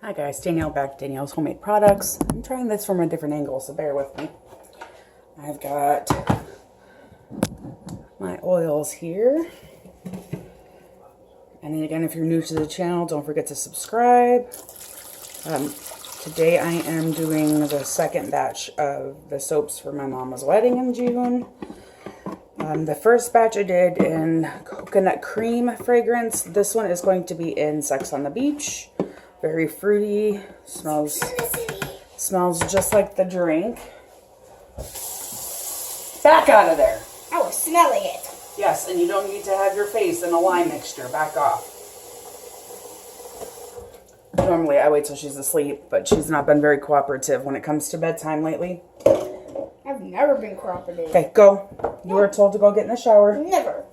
Hi guys, Danielle back, Danielle's Homemade Products. I'm trying this from a different angle, so bear with me. I've got my oils here. And then again, if you're new to the channel, don't forget to subscribe. Today I am doing the second batch of the soaps for my mama's wedding in June. The first batch I did in coconut cream fragrance. This one is going to be in Sex on the Beach. Very fruity. Smells just like the drink. Back out of there. I was smelling it. Yes, and you don't need to have your face in a lime mixture. Back off. Normally I wait till she's asleep, but she's not been very cooperative when it comes to bedtime lately. I've never been cooperative. Okay, go. You were told to go get in the shower. Never.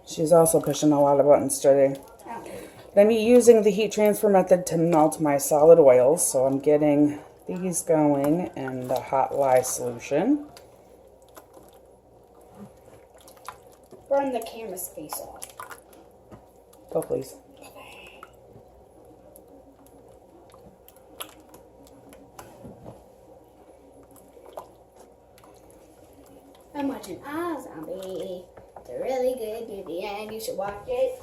She's also pushing a lot of buttons today. I'm using the heat transfer method to melt my solid oils, so I'm getting these going in the hot lye solution. Burn the camera's face off. Go, please. I'm watching iZombie. It's a really good movie and you should watch it.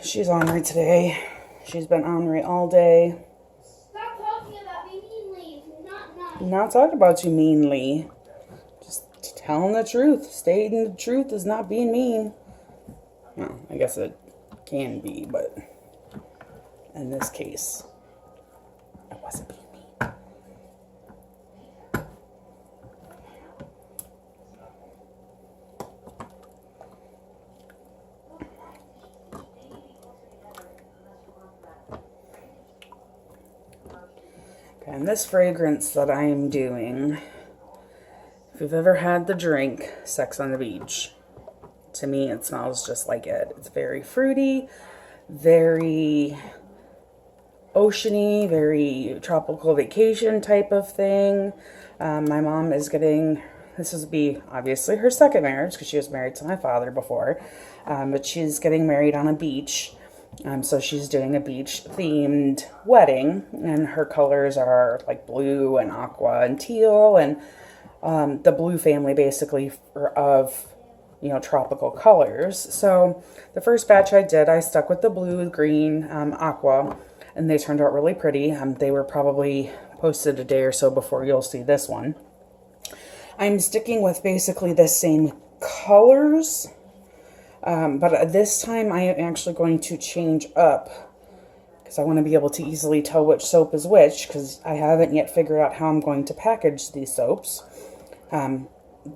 She's ornery today. She's been ornery all day. Stop talking about me meanly. It's not nice. I'm not talking about you meanly. Just telling the truth. Stating the truth is not being mean. Well, I guess it can be, but in this case, I wasn't being mean. Okay, and this fragrance that I'm doing, if you've ever had the drink Sex on the Beach, to me it smells just like it. It's very fruity, very oceany, very tropical vacation type of thing. My mom is getting, this will be obviously her second marriage because she was married to my father before, but she's getting married on a beach. So she's doing a beach themed wedding, and her colors are like blue and aqua and teal, and the blue family basically of, you know, tropical colors. So the first batch I did, I stuck with the blue, green, aqua, and they turned out really pretty. They were probably posted a day or so before you'll see this one. I'm sticking with basically the same colors. But this time I am actually going to change up because I want to be able to easily tell which soap is which, because I haven't yet figured out how I'm going to package these soaps.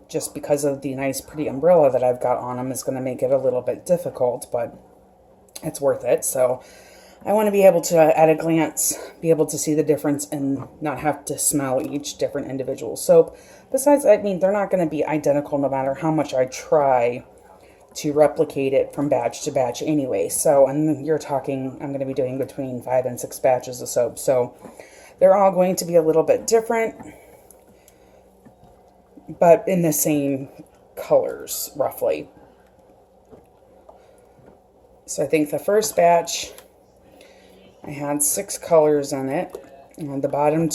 Just because of the nice pretty umbrella that I've got on them is going to make it a little bit difficult, but it's worth it. So I want to be able to, at a glance, be able to see the difference and not have to smell each different individual soap. Besides, I mean, they're not going to be identical no matter how much I try to replicate it from batch to batch anyway. So, and you're talking, I'm going to be doing between 5 and 6 batches of soap. So they're all going to be a little bit different, but in the same colors, roughly. So I think the first batch, I had 6 colors in it. And the bottom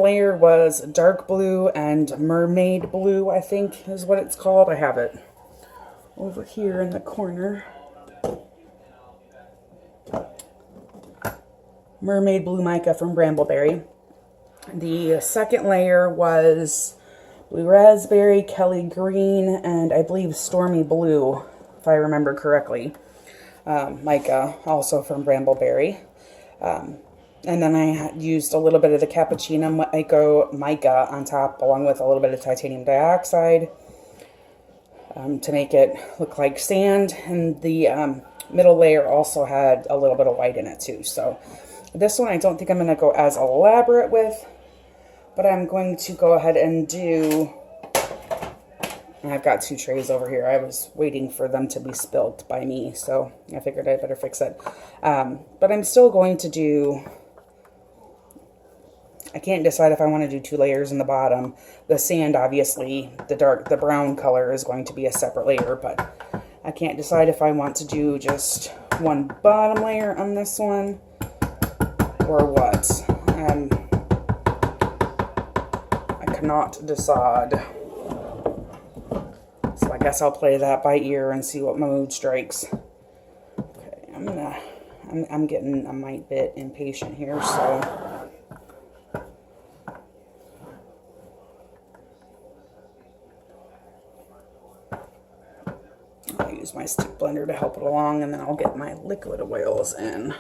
layer was dark blue and mermaid blue, I think is what it's called. I have it over here in the corner. Mermaid blue mica from Brambleberry. The second layer was blue raspberry, Kelly green, and I believe stormy blue, if I remember correctly. Mica, also from Brambleberry. And then I used a little bit of the cappuccino mica on top, along with a little bit of titanium dioxide to make it look like sand. And the middle layer also had a little bit of white in it too. So this one I don't think I'm going to go as elaborate with, but I'm going to go ahead and do, and I've got 2 trays over here. I was waiting for them to be spilled by me, so I figured I better fix it. But I'm still going to do, I can't decide if I want to do 2 layers in the bottom. The sand, obviously, the brown color is going to be a separate layer, but I can't decide if I want to do just one bottom layer on this one or what. I cannot decide. So I guess I'll play that by ear and see what my mood strikes. Okay, I'm getting a mite bit impatient here, so I'll use my stick blender to help it along, and then I'll get my liquid oils in.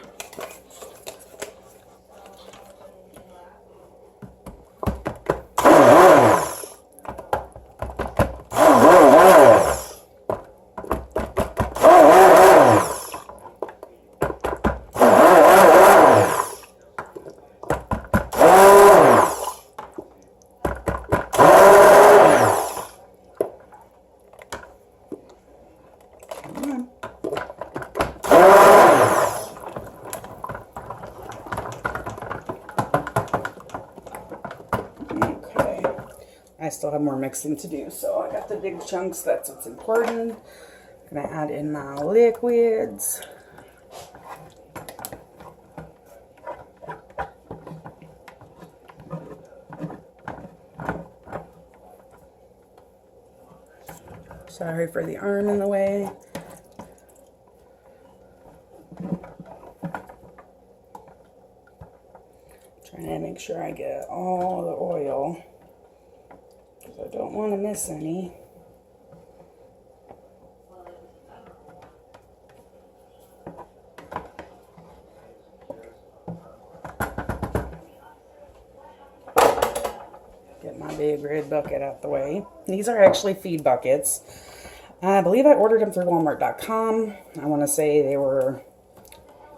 I still have more mixing to do, so I got the big chunks. That's what's important. I'm gonna add in my liquids. Sorry for the arm in the way. Trying to make sure I get all the oil, because I don't want to miss any. Get my big red bucket out the way. These are actually feed buckets. I believe I ordered them through Walmart.com. I want to say they were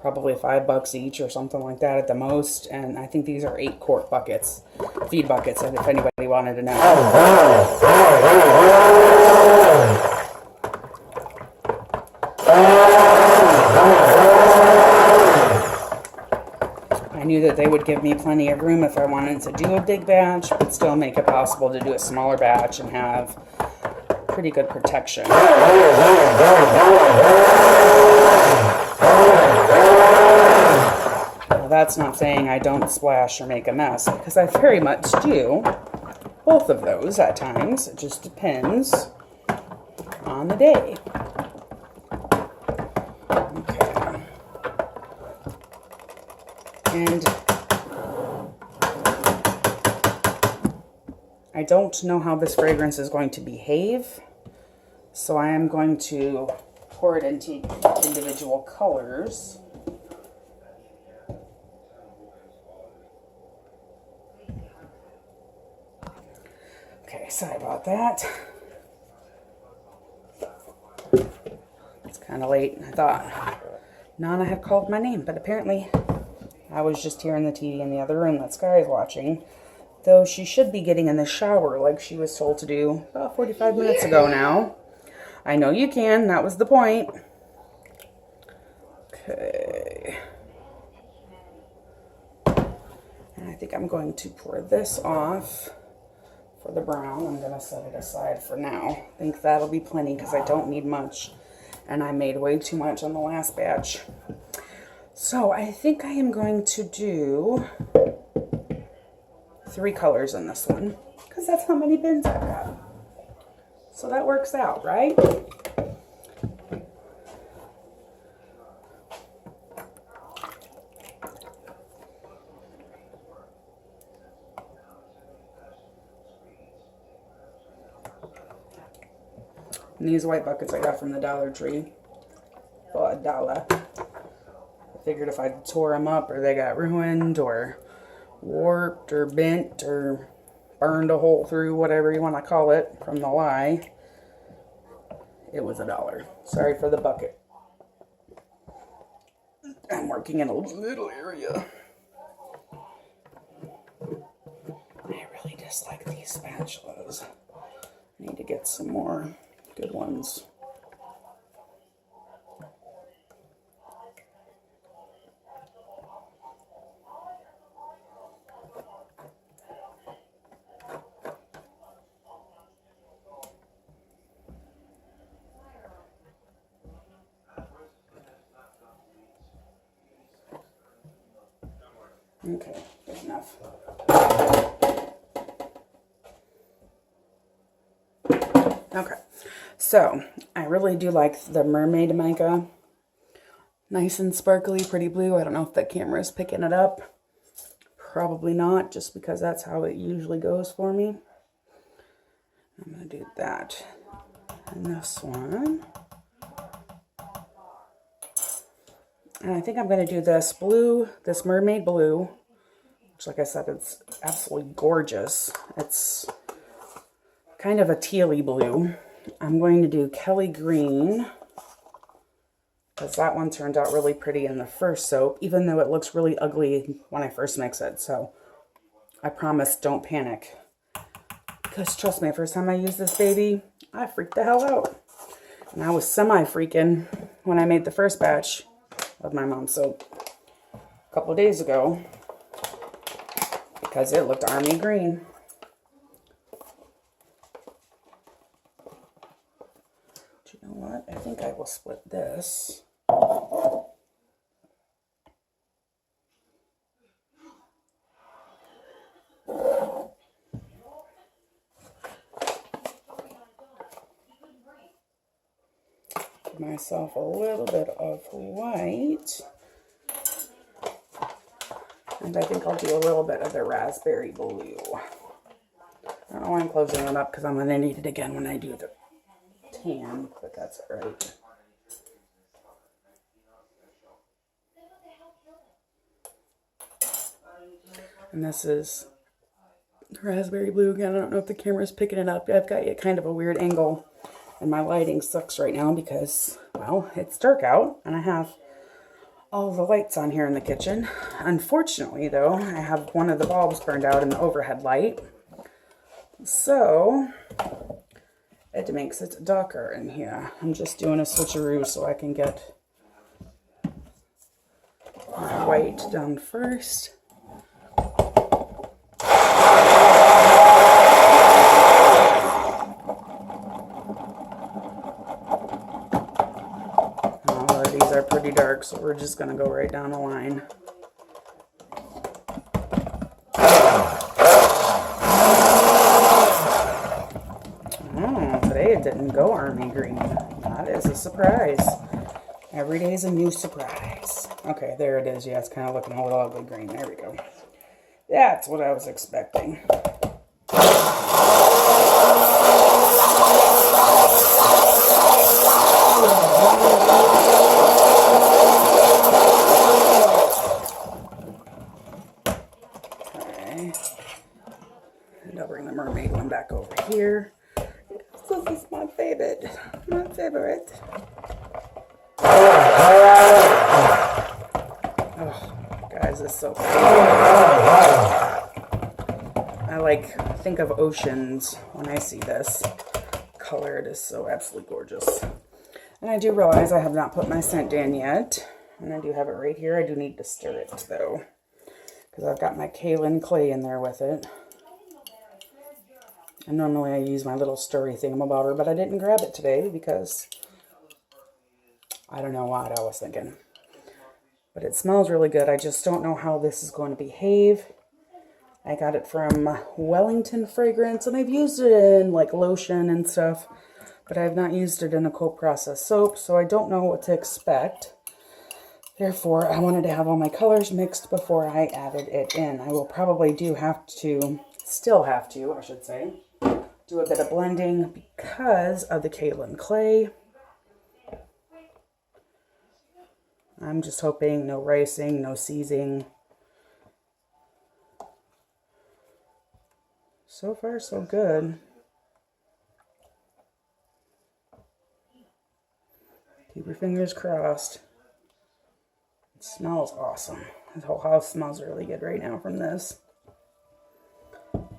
probably $5 each or something like that at the most. And I think these are 8-quart buckets, feed buckets, if anybody wanted to know. I knew that they would give me plenty of room if I wanted to do a big batch, but still make it possible to do a smaller batch and have pretty good protection. Now, that's not saying I don't splash or make a mess, because I very much do. Both of those at times. It just depends on the day. Okay. And I don't know how this fragrance is going to behave, so I am going to pour it into individual colors. Okay, sorry about that. It's kind of late. I thought Nana had called my name, but apparently I was just hearing the TV in the other room that Sky is watching. Though she should be getting in the shower like she was told to do about 45 minutes ago now. I know you can. That was the point. Okay. And I think I'm going to pour this off for the brown. I'm going to set it aside for now. I think that'll be plenty because I don't need much. And I made way too much on the last batch. So I think I am going to do 3 colors in this one, because that's how many bins I've got. So that works out, right? And these white buckets I got from the Dollar Tree for $1. I figured if I tore them up or they got ruined or warped or bent or burned a hole through, whatever you want to call it, from the lye, it was $1. Sorry for the bucket. I'm working in a little area. I really dislike these spatulas. I need to get some more good ones. Okay, good enough. Okay, so I really do like the Mermaid mica. Nice and sparkly, pretty blue. I don't know if the camera is picking it up. Probably not, just because that's how it usually goes for me. I'm going to do that. And this one. And I think I'm going to do this blue, this Mermaid blue, which, like I said, it's absolutely gorgeous. It's kind of a tealy blue. I'm going to do Kelly Green, because that one turned out really pretty in the first soap, even though it looks really ugly when I first mix it. So I promise, don't panic. Because trust me, first time I used this baby, I freaked the hell out. And I was semi-freaking when I made the first batch of my mom's soap a couple of days ago, because it looked army green. But you know what? I think I will split this. Give myself a little bit of white. And I think I'll do a little bit of the raspberry blue. I don't know why I'm closing it up, because I'm going to need it again when I do the tan, but that's all right. And this is raspberry blue again. I don't know if the camera's picking it up. I've got it kind of a weird angle, and my lighting sucks right now because, well, it's dark out, and I have all the lights on here in the kitchen. Unfortunately, though, I have one of the bulbs burned out in the overhead light. So it makes it darker in here. I'm just doing a switcheroo so I can get my white done first. Oh, these are pretty dark, so we're just going to go right down the line. Today it didn't go army green. That is a surprise. Every day is a new surprise. Okay, there it is. Yeah, it's kind of looking a little ugly green. There we go. That's what I was expecting. Okay. And I'll bring the mermaid one back over here. This is my favorite. My favorite. Oh, guys, this is so pretty. I think of oceans when I see this color. It is so absolutely gorgeous. And I do realize I have not put my scent in yet. And I do have it right here. I do need to stir it though, because I've got my kaolin clay in there with it. And normally I use my little stirry thingamabobber, but I didn't grab it today because I don't know what I was thinking. But it smells really good. I just don't know how this is going to behave. I got it from Wellington Fragrance, and I've used it in like lotion and stuff, but I have not used it in a cold process soap, so I don't know what to expect. Therefore, I wanted to have all my colors mixed before I added it in. I will probably still have to, I should say, do a bit of blending because of the kaolin clay. I'm just hoping no ricing, no seizing. So far, so good. Keep your fingers crossed. It smells awesome. The whole house smells really good right now from this.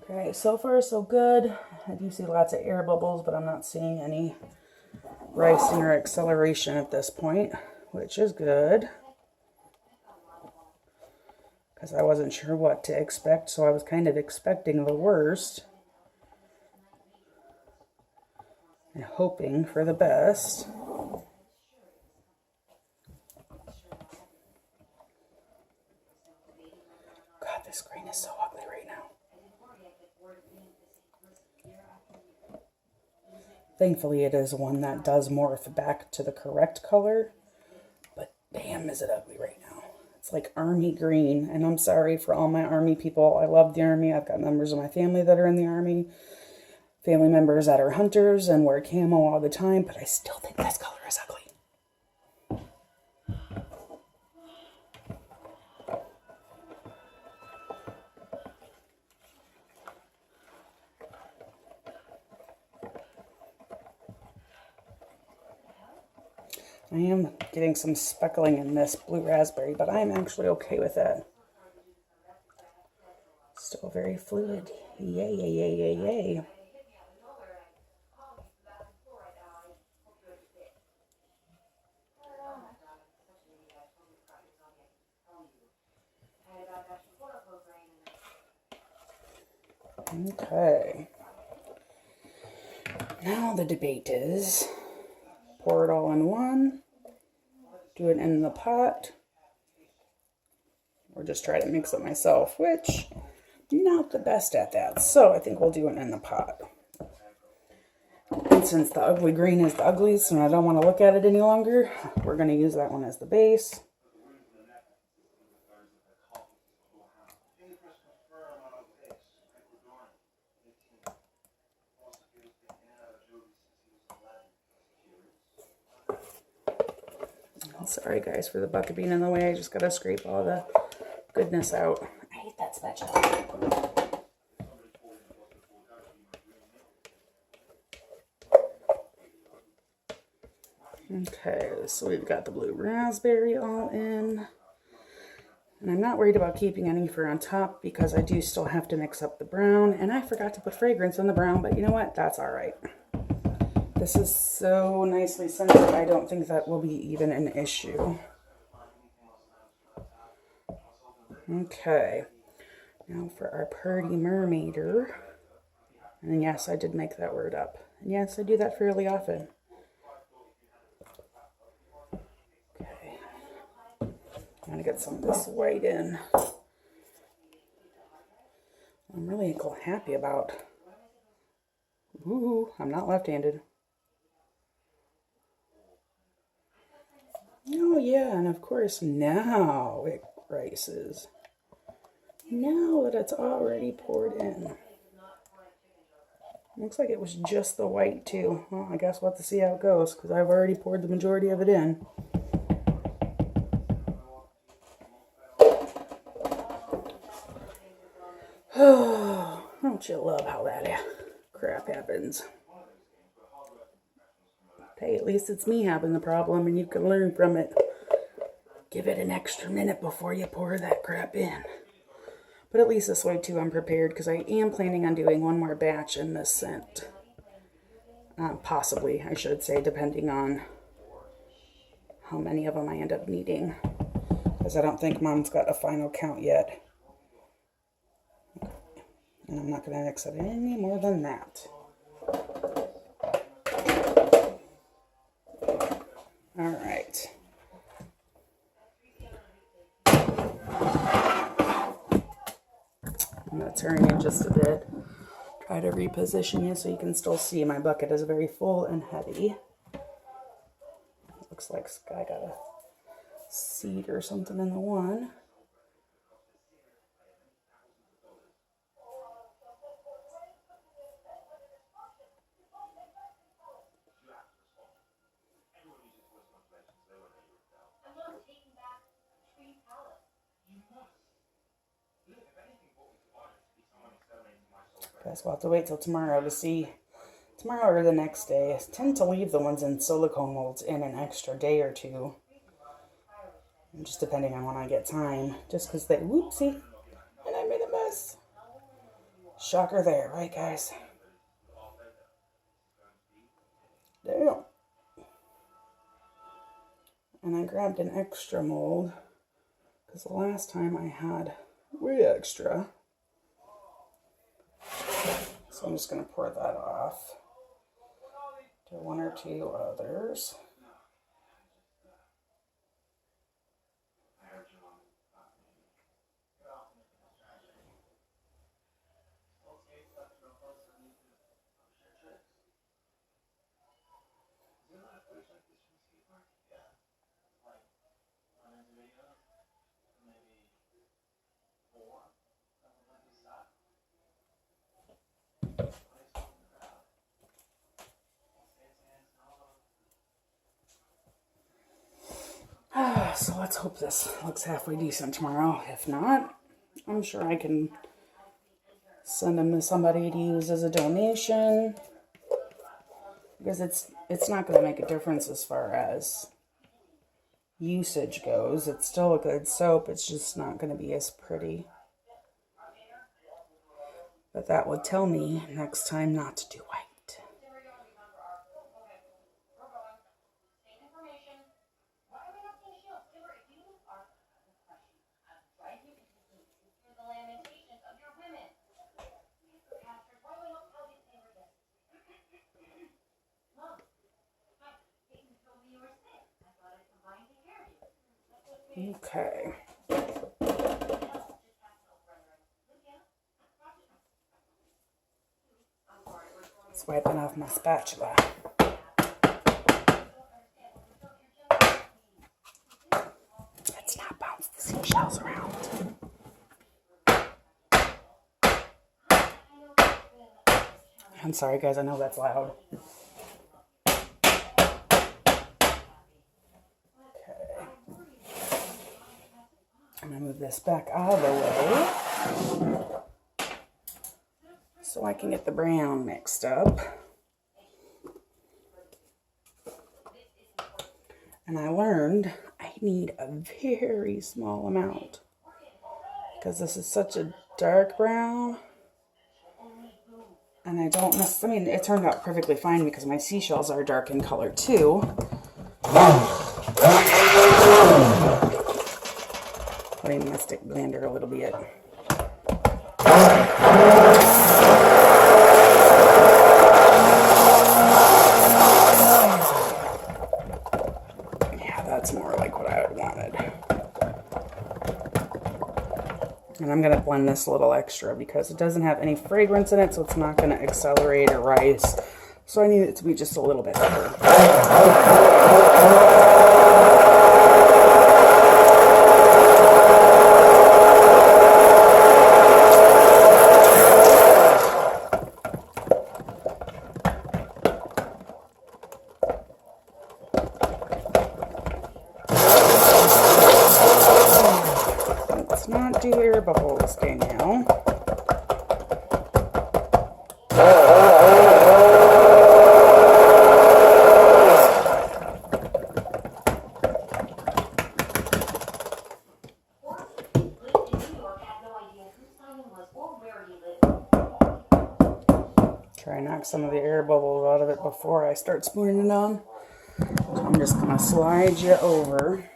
Okay, so far so good. I do see lots of air bubbles, but I'm not seeing any ricing or acceleration at this point, which is good, because I wasn't sure what to expect, so I was kind of expecting the worst and hoping for the best. Thankfully, it is one that does morph back to the correct color. But damn, is it ugly right now. It's like army green. And I'm sorry for all my army people. I love the army. I've got members of my family that are in the army. Family members that are hunters and wear camo all the time. But I still think this color is ugly. I am getting some speckling in this blue raspberry, but I'm actually okay with that. Still very fluid. Yay, yay, yay, yay, yay. Okay. Now the debate is, pour it all in one, do it in the pot, or just try to mix it myself, which not the best at that. So I think we'll do it in the pot. And since the ugly green is the ugliest and I don't want to look at it any longer, we're going to use that one as the base. Sorry guys for the bucket being in the way. I just gotta scrape all the goodness out. I hate that spatula. Okay, so we've got the blue raspberry all in. And I'm not worried about keeping any for on top because I do still have to mix up the brown. And I forgot to put fragrance in the brown, but you know what? That's all right. This is so nicely scented, I don't think that will be even an issue. Okay, now for our Purdy Mermaider. And yes, I did make that word up. And yes, I do that fairly often. Okay, I'm gonna get some of this white in. I'm really happy about. Ooh, I'm not left-handed. Oh yeah, and of course now it rises. Now that it's already poured in. Looks like it was just the white too. Well, I guess we'll have to see how it goes because I've already poured the majority of it in. Oh, don't you love how that crap happens? Hey, at least it's me having the problem and you can learn from it. Give it an extra minute before you pour that crap in. But at least this way too I'm prepared because I am planning on doing one more batch in this scent. Possibly, I should say, depending on how many of them I end up needing. Because I don't think Mom's got a final count yet. Okay. And I'm not going to mix it any more than that. All right. I'm going to turn in just a bit. Try to reposition you so you can still see my bucket is very full and heavy. Looks like I got a seed or something in the one. Guess we'll have to wait till tomorrow to see. Tomorrow or the next day. I tend to leave the ones in silicone molds in an extra day or two. Just depending on when I get time. Just because they, whoopsie, and I made a mess. Shocker there, right guys? Damn. And I grabbed an extra mold. Because the last time I had way extra. So I'm just going to pour that off to one or two others. let's hope this looks halfway decent tomorrow. If not, I'm sure I can send them to somebody to use as a donation. Because it's not going to make a difference as far as usage goes. It's still a good soap. It's just not going to be as pretty. But that would tell me next time not to do white. Okay. Wiping off my spatula. Let's not bounce the seashells around. I'm sorry, guys. I know that's loud. Okay. I'm going to move this back out of the way so I can get the brown mixed up. And I learned I need a very small amount because this is such a dark brown. And I don't necessarily, I mean, it turned out perfectly fine because my seashells are dark in color too. Putting my stick blender a little bit. Yeah, that's more like what I wanted. And I'm going to blend this a little extra because it doesn't have any fragrance in it, so it's not going to accelerate or rise. So I need it to be just a little bit better. Let's not do air bubbles, Danielle. Try and knock some of the air bubbles out of it before I start spooning it on. So I'm just going to slide you over.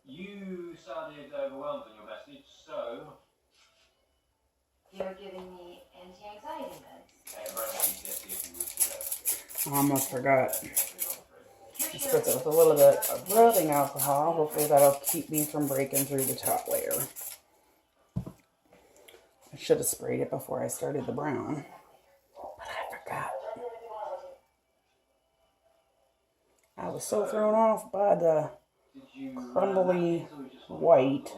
You sounded overwhelmed in your message, so... You're giving me anti-anxiety meds. I almost forgot. Just put it with a little bit of rubbing alcohol. Hopefully that'll keep me from breaking through the top layer. I should have sprayed it before I started the brown, but I forgot. I was so thrown off by the crumbly white.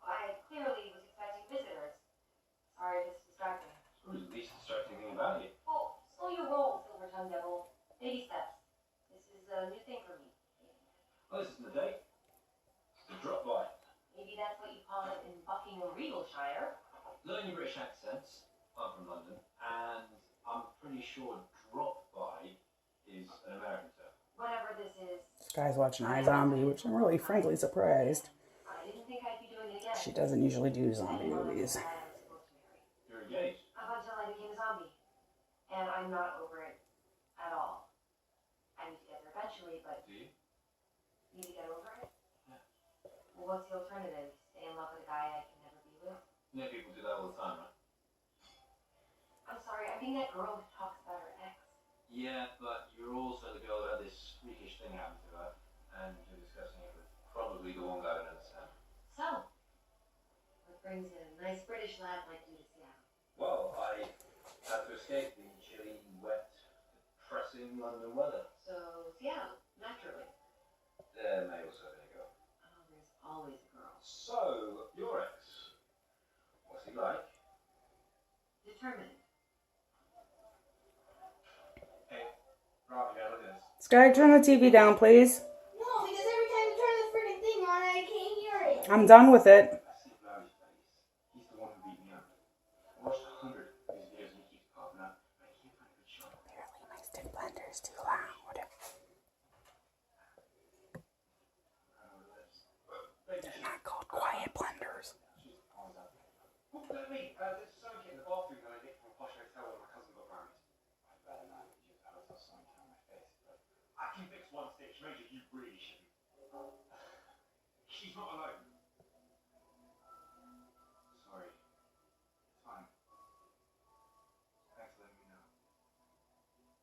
I clearly was expecting visitors. Sorry, this is distracting. It was the least distracting thing about it. Well, slow your roll, Silver-tongued devil. Baby steps. This is a new thing for me. Oh, this isn't the date. It's the drop by. Maybe that's what you call it in Buckingham Regalshire. Learn your British accents. I'm from London, and I'm pretty sure drop by is an American term. Whatever this is. This guy's watching iZombie, which I'm really frankly surprised. I didn't think I'd be doing it again. She doesn't usually do zombie movies. You're engaged. Up until I became a zombie. And I'm not over it at all. I need to get there eventually, but Do you? need to get over it? Yeah. Well, what's the alternative? Stay in love with a guy I can never be with? Yeah, people do that all the time, right? I'm sorry, I'm being that girl who talks about her ex. Yeah, but you're also the girl that had this freakish thing happen to her, and you're discussing it with probably the one guy that understands. So, what brings a nice British lad like you to Seattle? Well, I had to escape the chilly, wet, depressing London weather. So, Seattle, naturally. There may also be a girl. Oh, there's always a girl. So, your ex, what's he like? Determined. Sky, turn the TV down, please. No, because every time you turn the freaking thing on, I can't hear it. I'm done with it. I see Larry's face. He's the one who beat me up. I watched 100 of his videos and he keeps popping up. I can't find a good shot. Apparently my stick blender is too loud. They're not called quiet blenders. Oh, let me. There's a sound kit in the bathroom that I nicked from a posh hotel when my cousin got married. I'd better not use a hotel sound kit on my face, but I can fix one stitch. Major, you really shouldn't. She's not alone. Sorry. It's fine. Thanks for letting me know.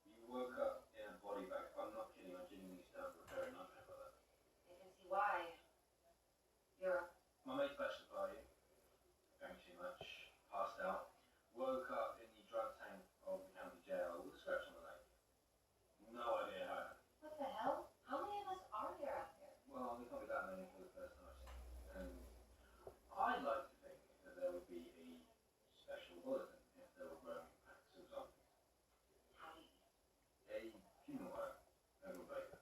You woke up in a body bag. I'm not kidding. I genuinely stand for a very nightmare about that. I can see why. You're My mate's bachelor party. Drank too much. Passed out. Woke up in the drug tank of the county jail with a scratch on the leg. No idea how. what the hell? How many of us are there out there? Well, there's not that many for the first time. And I'd like to think that there would be a special bulletin if there were growing packs of zombies. How do you A funeral home over Baker.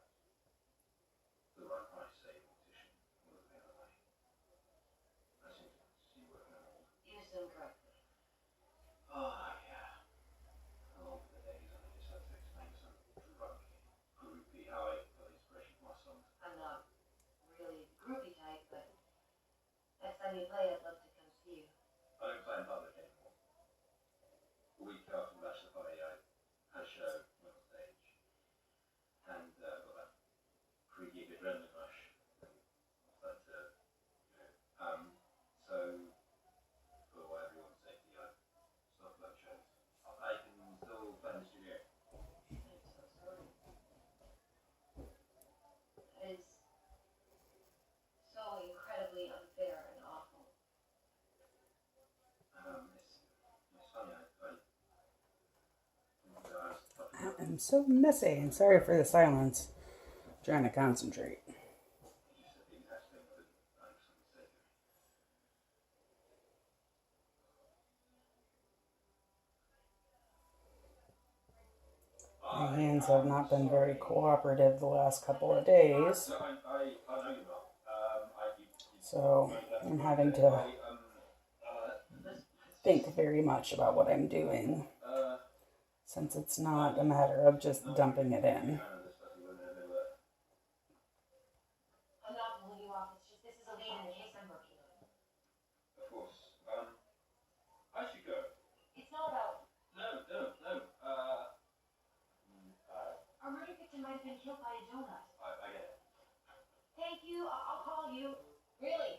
For the right price, say a mortician will look the other way. I seem to see you working on all. You assume correctly. Oh, yeah. I long for the days when I just had to explain some drunk, groupie how I put inspiration for my songs. I'm not really groupie type, but next time you play, I'd love to come see you. I don't play in public anymore. A week after the bachelor party, I had a show, went on stage, and got that pre-gig adrenaline rush. But, so, for whatever you want to say, I stopped that show. I can still play in the studio. I'm so sorry. That is so incredibly unfair and awful. It's funny, I am so messy and sorry for the silence. I'm trying to concentrate. you said the exact thing that I said to me. My hands have not been very cooperative the last couple of days, No, I know you're not. so I'm having to think very much about what I'm doing, since it's not a matter of just dumping it in. I'm not pulling you off. It's just this is a lead in the case I'm working on. Of course. I should go. It's not about No. our murder victim might have been killed by a donut. I get it. Thank you. I'll call you. Really?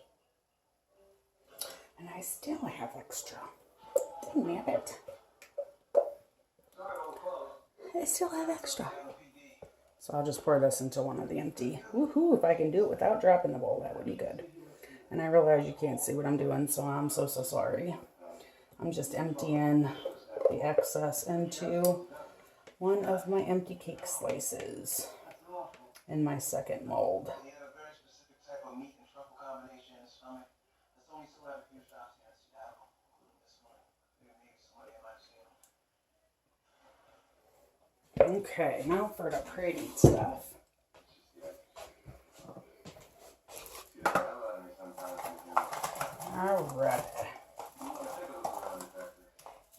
And I still have extra. Damn it. I still have extra. So I'll just pour this into one of the empty. Woohoo, if I can do it without dropping the bowl, that would be good. And I realize you can't see what I'm doing, so I'm so sorry. I'm just emptying the excess into one of my empty cake slices in my second mold. He had a very specific type of meat and truffle combination in his stomach. There's only still have a few shops here in Seattle, including this one. Maybe somebody might have seen him. Okay, now for the pretty stuff. Alright.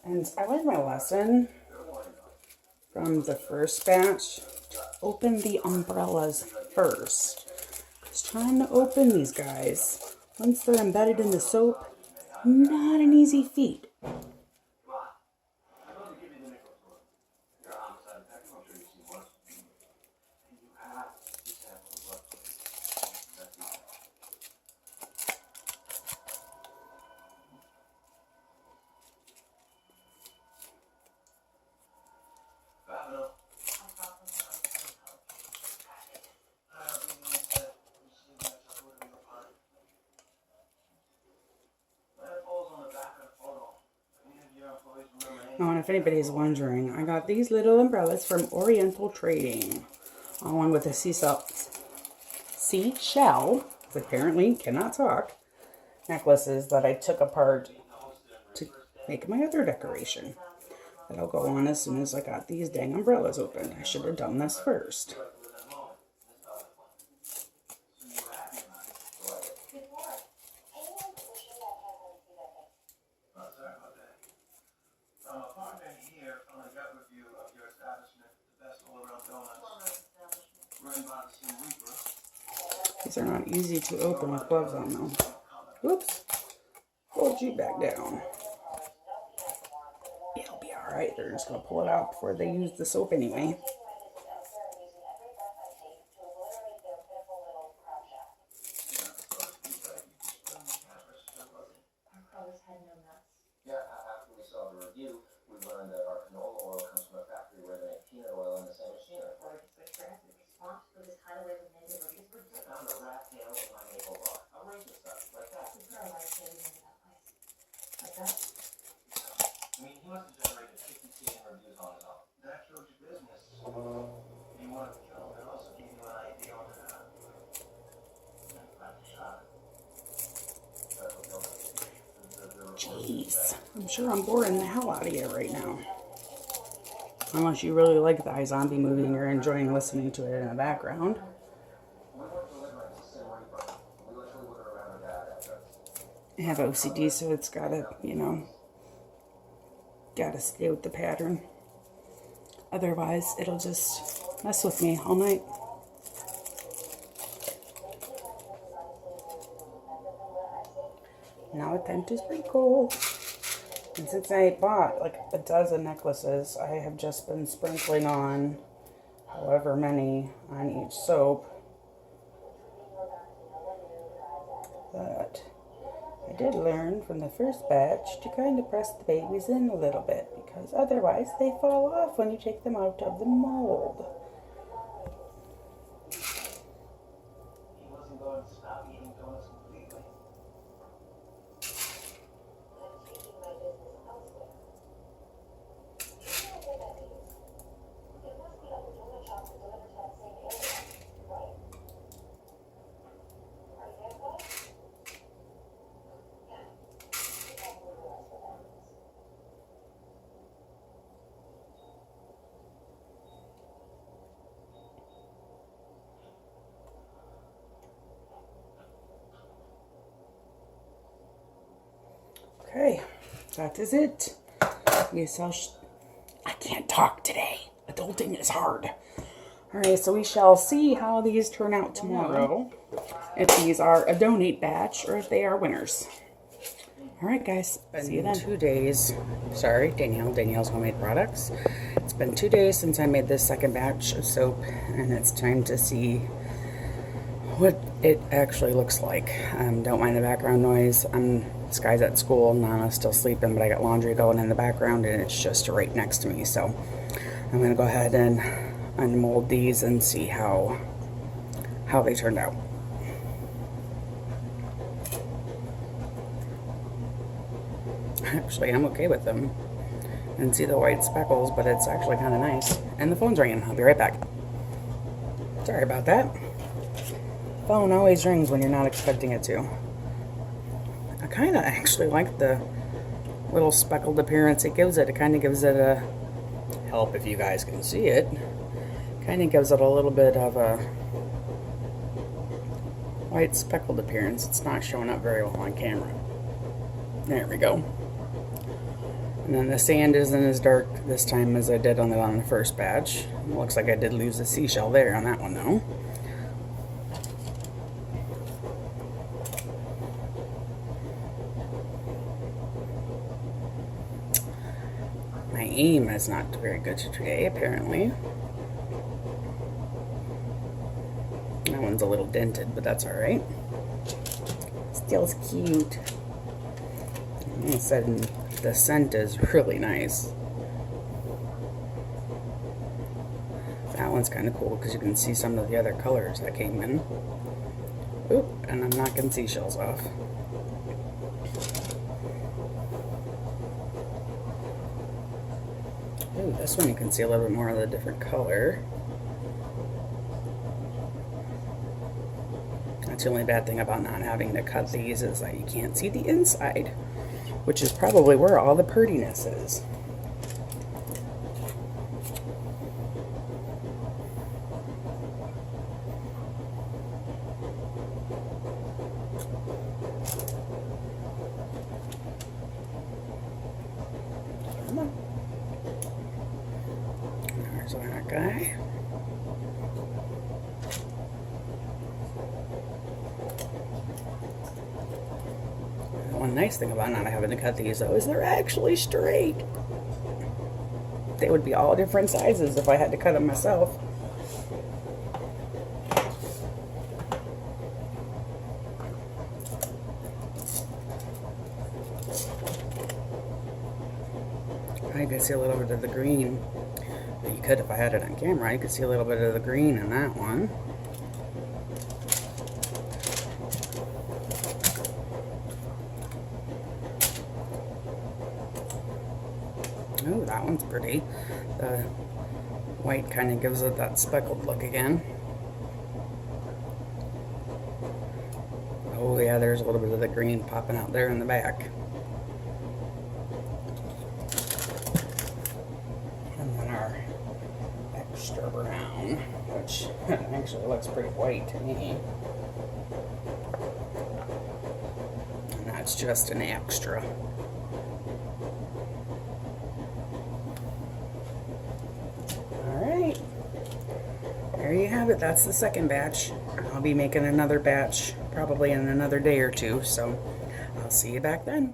And I learned my lesson from the first batch to open the umbrellas first. Just trying to open these guys, once they're embedded in the soap, not an easy feat. Oh, and if anybody's wondering, I got these little umbrellas from Oriental Trading. One with a seashell, apparently cannot talk, necklaces that I took apart to make my other decoration. That'll go on as soon as I got these dang umbrellas open. I should have done this first. These are not easy to open with gloves on though. Whoops. Hold you back down. It'll be alright. They're just going to pull it out before they use the soap anyway. Yeah, after we saw the review, we learned that our canola oil comes from a factory where they make peanut oil in the same machinery. I found a rat tail in my maple bar. Outrageous stuff, like that. I mean, he must have generated 50 station reviews on his own. That shows your business. You want to kill, and also give you an idea on the shot. Jeez. I'm sure I'm boring the hell out of you right now. Unless you really like the iZombie movie and you're enjoying listening to it in the background. I have OCD, so it's gotta, gotta stay with the pattern. Otherwise, it'll just mess with me all night. Now it's time to sprinkle. And since I bought like a dozen necklaces, I have just been sprinkling on however many on each soap. But I did learn from the first batch to kind of press the babies in a little bit, because otherwise they fall off when you take them out of the mold. He wasn't going to stop eating donuts completely. Okay, that is it. Yes, I can't talk today. Adulting is hard. Alright, so we shall see how these turn out tomorrow. If these are a donate batch or if they are winners. Alright guys, see you then. 2 days. Sorry, Danielle's Homemade Products. It's been 2 days since I made this second batch of soap, and it's time to see what it actually looks like. Don't mind the background noise. This guy's at school, Nana's still sleeping, but I got laundry going in the background and it's just right next to me. So I'm going to go ahead and unmold these and see how they turned out. Actually, I'm okay with them. And see the white speckles, but it's actually kind of nice. And the phone's ringing. I'll be right back. Sorry about that. Phone always rings when you're not expecting it to. I kind of actually like the little speckled appearance it gives it. It kind of gives it a help if you guys can see it. Kind of gives it a little bit of a white speckled appearance. It's not showing up very well on camera. There we go. And then the sand isn't as dark this time as I did on the first batch. It looks like I did lose a seashell there on that one though. My aim is not very good today, apparently. That one's a little dented, but that's alright. Still cute. All of a sudden, the scent is really nice. That one's kind of cool because you can see some of the other colors that came in. Oop, and I'm knocking seashells off. Ooh, this one you can see a little bit more of the different color. That's the only bad thing about not having to cut these, is that you can't see the inside, which is probably where all the prettiness is. Come on. There's our guy. One nice thing about not having to cut these though is they're actually straight. They would be all different sizes if I had to cut them myself. I can see a little bit of the green. You could if I had it on camera. You could see a little bit of the green in that one. Oh, that one's pretty. The white kind of gives it that speckled look again. Oh yeah, there's a little bit of the green popping out there in the back. And then our extra brown, which actually looks pretty white to me. And that's just an extra. Alright, there you have it. That's the second batch. I'll be making another batch probably in another day or two, so I'll see you back then.